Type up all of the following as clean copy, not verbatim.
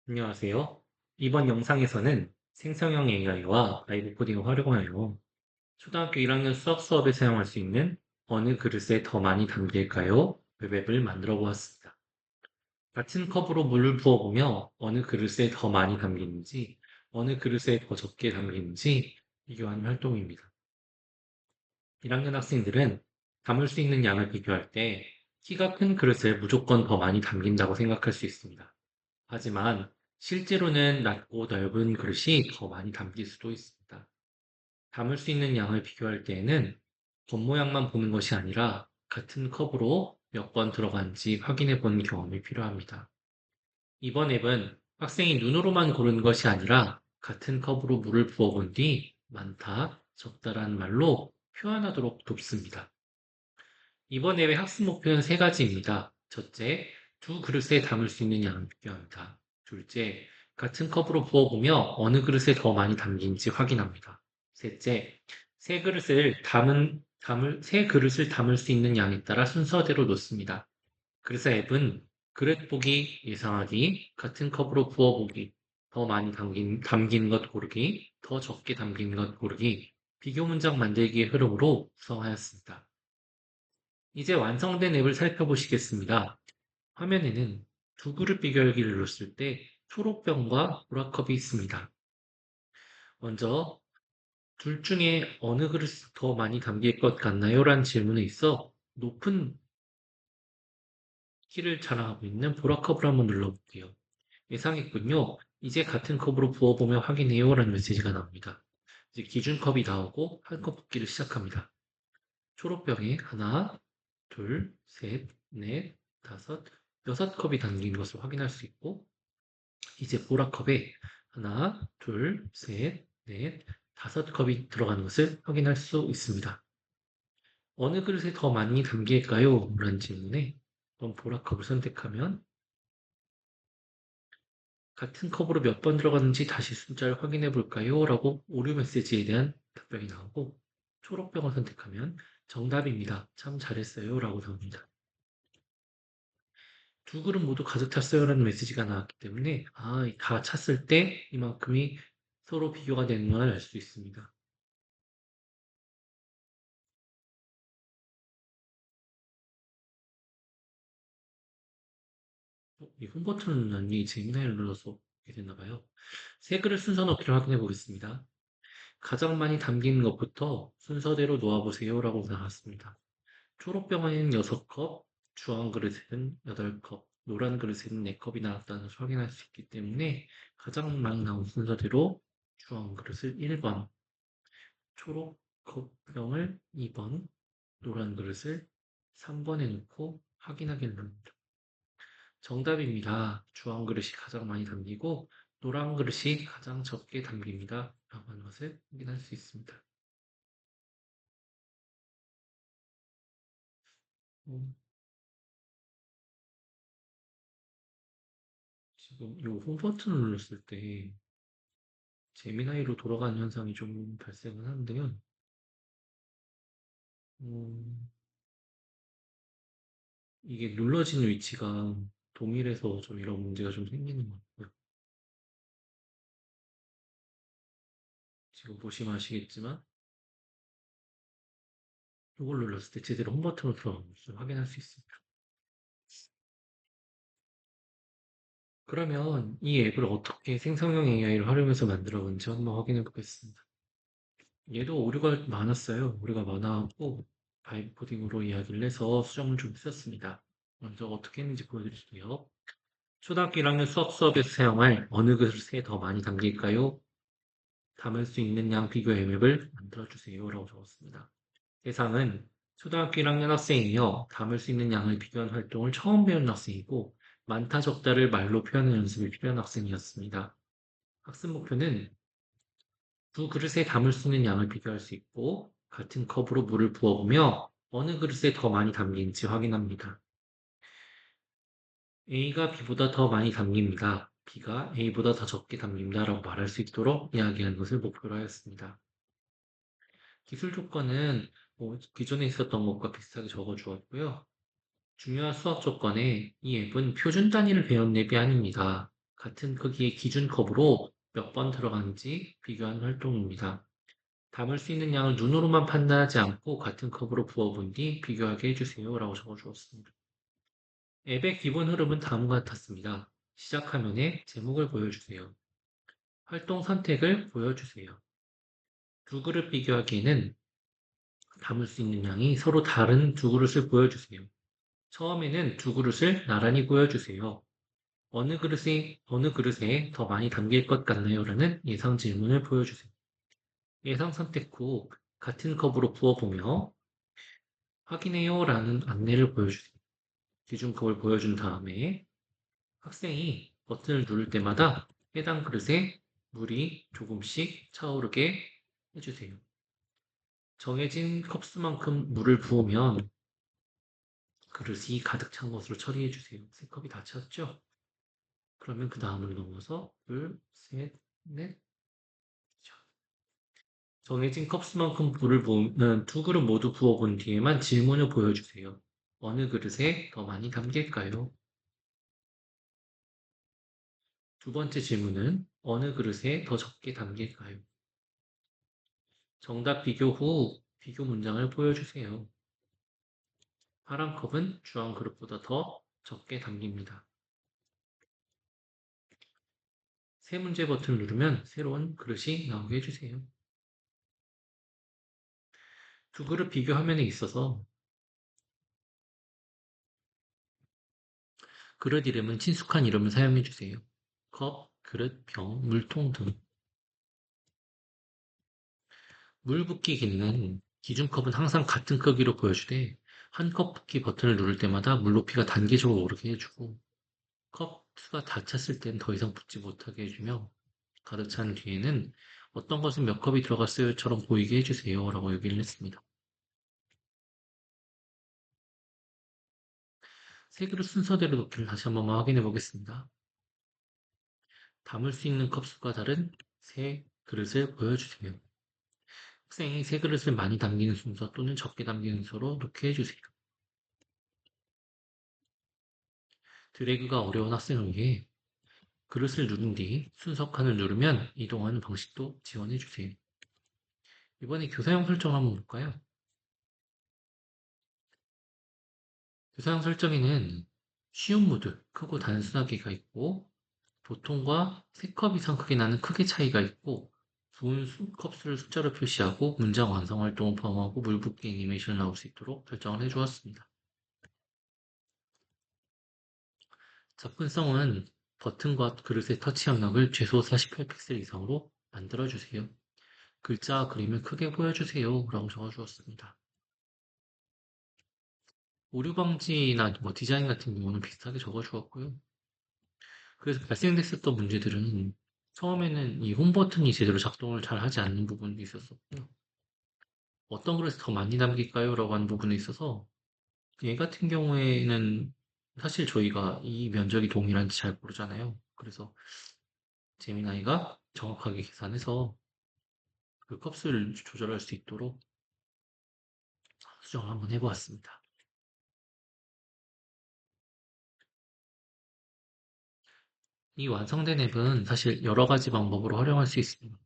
안녕하세요. 이번 영상에서는 생성형 AI와 라이브 코딩을 활용하여 초등학교 1학년 수학 수업에 사용할 수 있는 어느 그릇에 더 많이 담길까요? 웹앱을 만들어 보았습니다. 같은 컵으로 물을 부어보며 어느 그릇에 더 많이 담기는지, 어느 그릇에 더 적게 담기는지 비교하는 활동입니다. 1학년 학생들은 담을 수 있는 양을 비교할 때 키가 큰 그릇에 무조건 더 많이 담긴다고 생각할 수 있습니다. 하지만 실제로는 낮고 넓은 그릇이 더 많이 담길 수도 있습니다. 담을 수 있는 양을 비교할 때에는 겉모양만 보는 것이 아니라 같은 컵으로 몇 번 들어간지 확인해 보는 경험이 필요합니다. 이번 앱은 학생이 눈으로만 고르는 것이 아니라 같은 컵으로 물을 부어본 뒤 많다, 적다라는 말로 표현하도록 돕습니다. 이번 앱의 학습 목표는 세 가지입니다. 첫째, 두 그릇에 담을 수 있는 양을 비교합니다. 둘째, 같은 컵으로 부어보며 어느 그릇에 더 많이 담긴지 확인합니다. 셋째, 세 그릇을 담을 수 있는 양에 따라 순서대로 놓습니다. 그래서 앱은 그릇 보기, 예상하기, 같은 컵으로 부어보기, 더 많이 담긴 것 고르기, 더 적게 담긴 것 고르기, 비교 문장 만들기의 흐름으로 구성하였습니다. 이제 완성된 앱을 살펴보시겠습니다. 화면에는 두 그룹 비교하기를 눌렀을 때 초록병과 보라컵이 있습니다. 먼저 둘 중에 어느 그릇이 더 많이 담길 것 같나요? 라는 질문에 있어 높은 키를 자랑하고 있는 보라컵을 한번 눌러볼게요. 예상했군요. 이제 같은 컵으로 부어보며 확인해요. 라는 메시지가 나옵니다. 이제 기준컵이 나오고 한 컵 붓기를 시작합니다. 초록병에 하나, 둘, 셋, 넷, 다섯, 여섯 컵이 담긴 것을 확인할 수 있고, 이제 보라컵에 하나, 둘, 셋, 넷, 다섯 컵이 들어가는 것을 확인할 수 있습니다. 어느 그릇에 더 많이 담길까요? 라는 질문에 보라컵을 선택하면 같은 컵으로 몇 번 들어갔는지 다시 숫자를 확인해 볼까요? 라고 오류 메시지에 대한 답변이 나오고, 초록병을 선택하면 정답입니다. 참 잘했어요. 라고 나옵니다. 두 그릇 모두 가득 찼어요라는 메시지가 나왔기 때문에 다 찼을 때 이만큼이 서로 비교가 되는 걸 알 수 있습니다. 이 홈 버튼을 눌렀니 재미나이를 눌러서 이렇게 됐나 봐요. 세 그릇 순서 넣기를 확인해 보겠습니다. 가장 많이 담긴 것부터 순서대로 놓아보세요라고 나왔습니다. 초록병에는 6컵, 주황 그릇에는 8컵, 노란 그릇에는 4컵이 나왔다는 것을 확인할 수 있기 때문에 가장 많이 나온 순서대로 주황 그릇을 1번, 초록 컵병을 2번, 노란 그릇을 3번에 놓고 확인하기를 누릅니다. 정답입니다. 주황 그릇이 가장 많이 담기고 노란 그릇이 가장 적게 담깁니다. 라고 하는 것을 확인할 수 있습니다. 음, 지금 이 홈 버튼을 눌렀을 때 재미나이로 돌아가는 현상이 좀 발생을 하는데요. 음, 이게 눌러진 위치가 동일해서 좀 이런 문제가 좀 생기는 것 같고요. 지금 보시면 아시겠지만 이걸 눌렀을 때 제대로 홈 버튼으로 들어가는 것을 확인할 수 있습니다. 그러면 이 앱을 어떻게 생성형 AI를 활용해서 만들어 본지 한번 확인해 보겠습니다. 얘도 오류가 많았어요. 오류가 많아갖고 바이브 코딩으로 이야기를 해서 수정을 좀 했었습니다. 먼저 어떻게 했는지 보여드릴게요. 초등학교 1학년 수학 수업에서 사용할 어느 그릇에 더 많이 담길까요? 담을 수 있는 양 비교 앱을 만들어주세요. 라고 적었습니다. 대상은 초등학교 1학년 학생이며 담을 수 있는 양을 비교한 활동을 처음 배운 학생이고 많다 적다를 말로 표현하는 연습이 필요한 학생이었습니다. 학습 목표는 두 그릇에 담을 수 있는 양을 비교할 수 있고 같은 컵으로 물을 부어보며 어느 그릇에 더 많이 담긴지 확인합니다. A가 B보다 더 많이 담깁니다. B가 A보다 더 적게 담깁니다. 라고 말할 수 있도록 이야기하는 것을 목표로 하였습니다. 기술 조건은 기존에 있었던 것과 비슷하게 적어주었고요. 중요한 수학 조건에 이 앱은 표준 단위를 배운 앱이 아닙니다. 같은 크기의 기준컵으로 몇 번 들어가는지 비교하는 활동입니다. 담을 수 있는 양을 눈으로만 판단하지 않고 같은 컵으로 부어본 뒤 비교하게 해주세요. 라고 적어주었습니다. 앱의 기본 흐름은 다음과 같았습니다. 시작 화면에 제목을 보여주세요. 활동 선택을 보여주세요. 두 그릇 비교하기에는 담을 수 있는 양이 서로 다른 두 그릇을 보여주세요. 처음에는 두 그릇을 나란히 보여주세요. 어느 그릇에 더 많이 담길 것 같나요? 라는 예상 질문을 보여주세요. 예상 선택 후 같은 컵으로 부어보며 확인해요 라는 안내를 보여주세요. 기준컵을 보여준 다음에 학생이 버튼을 누를 때마다 해당 그릇에 물이 조금씩 차오르게 해주세요. 정해진 컵수만큼 물을 부으면 그릇이 가득 찬 것으로 처리해주세요. 세 컵이 다 찼죠? 그러면 그 다음을 넘어서 둘, 셋, 넷. 정해진 컵수만큼 물을 부으면 두 그릇 모두 부어본 뒤에만 질문을 보여주세요. 어느 그릇에 더 많이 담길까요? 두 번째 질문은 어느 그릇에 더 적게 담길까요? 정답 비교 후 비교 문장을 보여주세요. 파란 컵은 주황 그릇보다 더 적게 담깁니다. 세 문제 버튼을 누르면 새로운 그릇이 나오게 해주세요. 두 그릇 비교 화면에 있어서 그릇 이름은 친숙한 이름을 사용해주세요. 컵, 그릇, 병, 물통 등. 물 붓기 기능은 기준컵은 항상 같은 크기로 보여주되 한 컵 붓기 버튼을 누를 때마다 물 높이가 단계적으로 오르게 해주고 컵 수가 다 찼을 땐 더 이상 붓지 못하게 해주며 가득 찬 뒤에는 어떤 것은 몇 컵이 들어갔어요처럼 보이게 해주세요 라고 얘기를 했습니다. 세 그릇 순서대로 놓기를 다시 한번 확인해 보겠습니다. 담을 수 있는 컵 수가 다른 세 그릇을 보여주세요. 학생이 세 그릇을 많이 담기는 순서 또는 적게 담기는 순서로 놓게 해주세요. 드래그가 어려운 학생을 위해 그릇을 누른 뒤 순서 칸을 누르면 이동하는 방식도 지원해주세요. 이번에 교사용 설정을 한번 볼까요? 교사용 설정에는 쉬운 모드, 크고 단순하게가 있고 보통과 3컵 이상 크게 나는 크게 차이가 있고 좋은 컵수를 숫자로 표시하고 문장 완성 활동을 포함하고 물 붓기 애니메이션을 나올 수 있도록 설정을 해주었습니다. 접근성은 버튼과 그릇의 터치 영역을 최소 48픽셀 이상으로 만들어주세요. 글자와 그림을 크게 보여주세요 라고 적어주었습니다. 오류 방지나 디자인 같은 경우는 비슷하게 적어주었고요. 그래서 발생됐었던 문제들은 처음에는 이 홈 버튼이 제대로 작동을 잘 하지 않는 부분도 있었었고요. 어떤 글에서 더 많이 남길까요? 라고 하는 부분에 있어서 얘 같은 경우에는 사실 저희가 이 면적이 동일한지 잘 모르잖아요. 그래서 제미나이가 정확하게 계산해서 그 값을 조절할 수 있도록 수정을 한번 해보았습니다. 이 완성된 앱은 사실 여러 가지 방법으로 활용할 수 있습니다.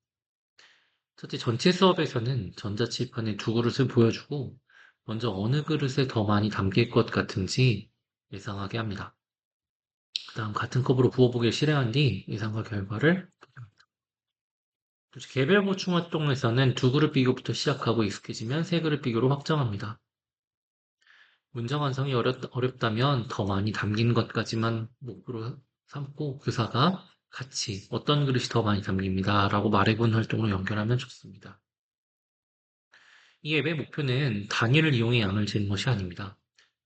첫째, 전체 수업에서는 전자칠판에 두 그릇을 보여주고 먼저 어느 그릇에 더 많이 담길 것 같은지 예상하게 합니다. 그 다음 같은 컵으로 부어보기를 실행한 뒤 예상과 결과를 개별 보충 활동에서는 두 그룹 비교부터 시작하고 익숙해지면 세 그룹 비교로 확정합니다. 문장 완성이 어렵다면 더 많이 담긴 것까지만 목표로 삼고 교사가 같이 어떤 그릇이 더 많이 담깁니다 라고 말해본 활동으로 연결하면 좋습니다. 이 앱의 목표는 단위를 이용해 양을 재는 것이 아닙니다.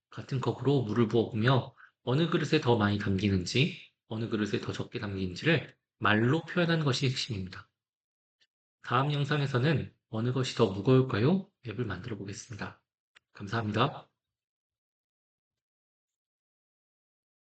같은 컵으로 물을 부어보며 어느 그릇에 더 많이 담기는지 어느 그릇에 더 적게 담기는지를 말로 표현하는 것이 핵심입니다. 다음 영상에서는 어느 것이 더 무거울까요? 앱을 만들어 보겠습니다. 감사합니다.